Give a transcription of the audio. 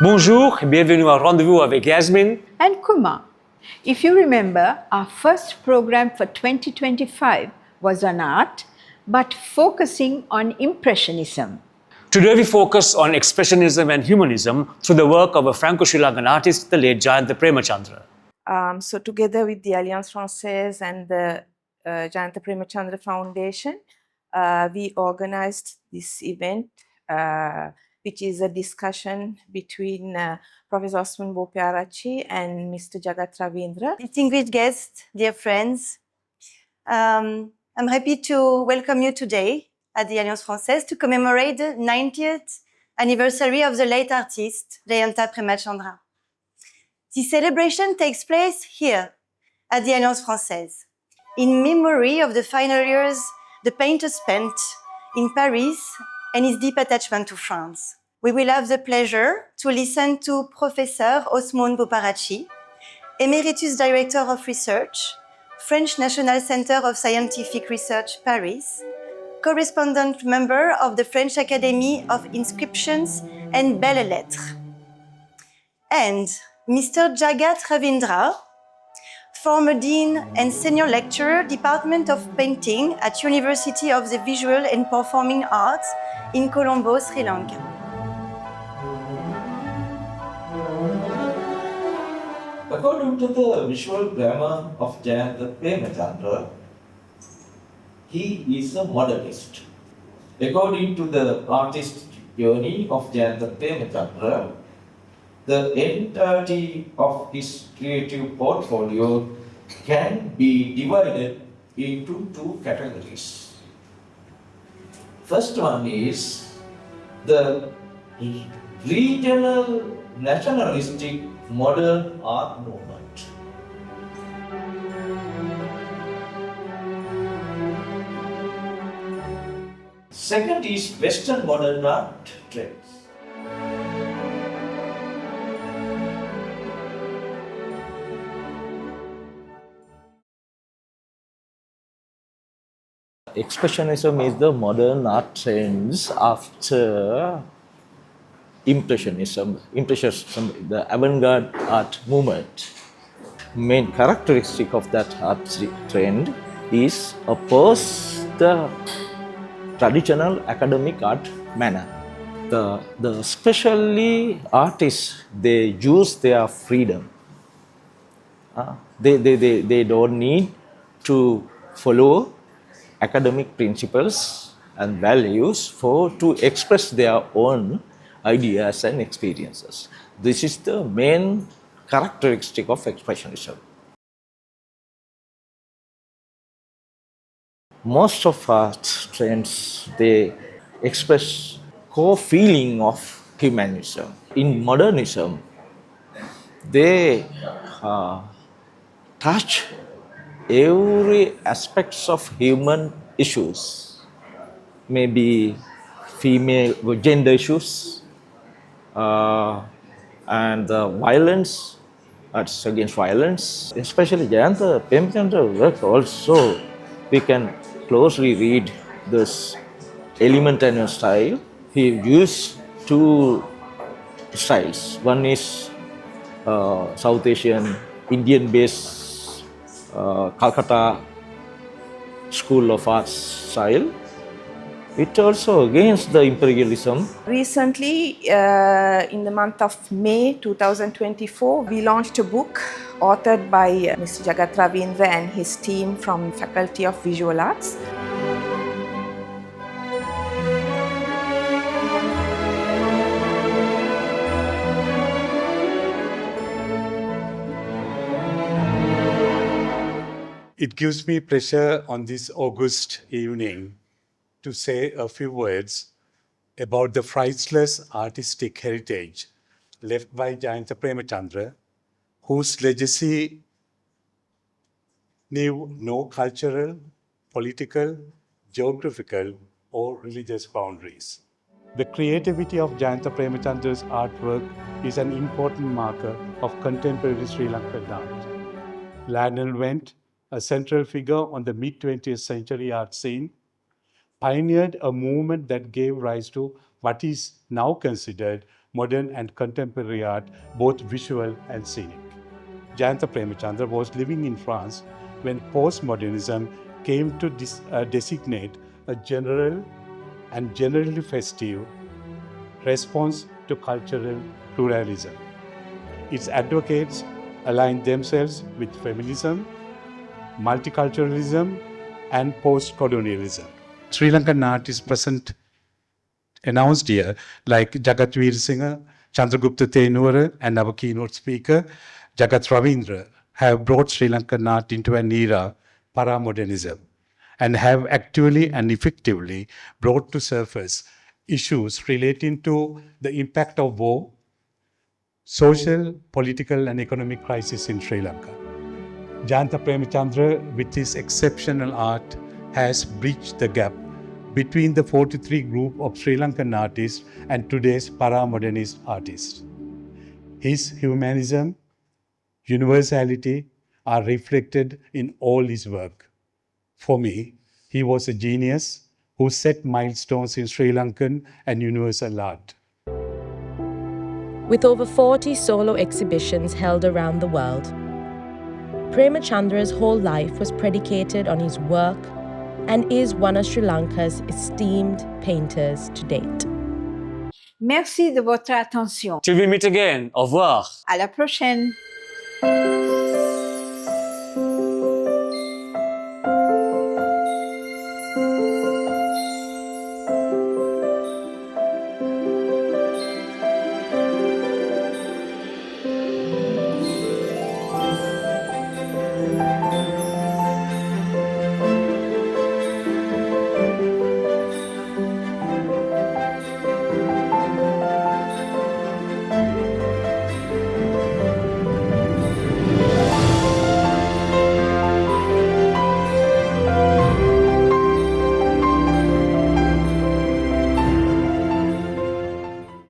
Bonjour et bienvenue à Rendez-Vous avec Yasmin and Kumar. If you remember, our first program for 2025 was on art, but focusing on Impressionism. Today we focus on Expressionism and Humanism through the work of a Franco Sri Lankan artist, the late Jayantha Premachandra. So together with the Alliance Française and the Jayantha Premachandra Foundation, we organized this event, which is a discussion between Professor Osmund Bopearachchi and Mr. Jagath Ravindra. Distinguished guests, dear friends, I'm happy to welcome you today at the Alliance Française to commemorate the 90th anniversary of the late artist, Jayantha Premachandra. The celebration takes place here at the Alliance Française, in memory of the final years the painter spent in Paris and his deep attachment to France. We will have the pleasure to listen to Professor Osmund Bopearachchi, Emeritus Director of Research, French National Center of Scientific Research, Paris, correspondent member of the French Academy of Inscriptions and Belles-Lettres, and Mr. Jagath Ravindra, former Dean and Senior Lecturer, Department of Painting at University of the Visual and Performing Arts in Colombo, Sri Lanka. According to the visual grammar of Jayantha Premachandra, he is a modernist. According to the artistic journey of Jayantha Premachandra, the entirety of his creative portfolio can be divided into two categories. First one is the regional nationalistic modern art movement. Second is Western modern art trends. Expressionism is the modern art trends after Impressionism, the avant-garde art movement. Main characteristic of that art trend is oppose the traditional academic art manner. The especially artists, they use their freedom. They don't need to follow academic principles and values to express their own ideas and experiences. This is the main characteristic of Expressionism. Most of art trends, they express core feeling of humanism. In modernism, they touch every aspects of human issues, maybe female gender issues, and violence, arts against violence. Especially Jayantha Premachandra work also, we can closely read this element and style. He used two styles. One is South Asian, Indian-based Calcutta School of Arts style. It also against the imperialism. Recently, in the month of May 2024, we launched a book authored by Mr. Jagath Ravindra and his team from Faculty of Visual Arts. It gives me pleasure on this August evening to say a few words about the priceless artistic heritage left by Jayantha Premachandra, whose legacy knew no cultural, political, geographical, or religious boundaries. The creativity of Jayantha Premachandra's artwork is an important marker of contemporary Sri Lankan art. Lionel Wendt, a central figure on the mid-20th century art scene, pioneered a movement that gave rise to what is now considered modern and contemporary art, both visual and scenic. Jayantha Premachandra was living in France when postmodernism came to designate a general and generally festive response to cultural pluralism. Its advocates aligned themselves with feminism, multiculturalism, and post-colonialism. Sri Lankan artists present announced here, like Jagath Ravindra, Chandragupta Tenura, and our keynote speaker, Jagath Ravindra, have brought Sri Lankan art into an era, para-modernism, and have actually and effectively brought to surface issues relating to the impact of war, social, political, and economic crisis in Sri Lanka. Jayantha Premachandra, with his exceptional art, has bridged the gap between the 43 group of Sri Lankan artists and today's para-modernist artists. His humanism, universality are reflected in all his work. For me, he was a genius who set milestones in Sri Lankan and universal art. With over 40 solo exhibitions held around the world, Premachandra's whole life was predicated on his work and is one of Sri Lanka's esteemed painters to date. Merci de votre attention. Till we meet again, au revoir. À la prochaine.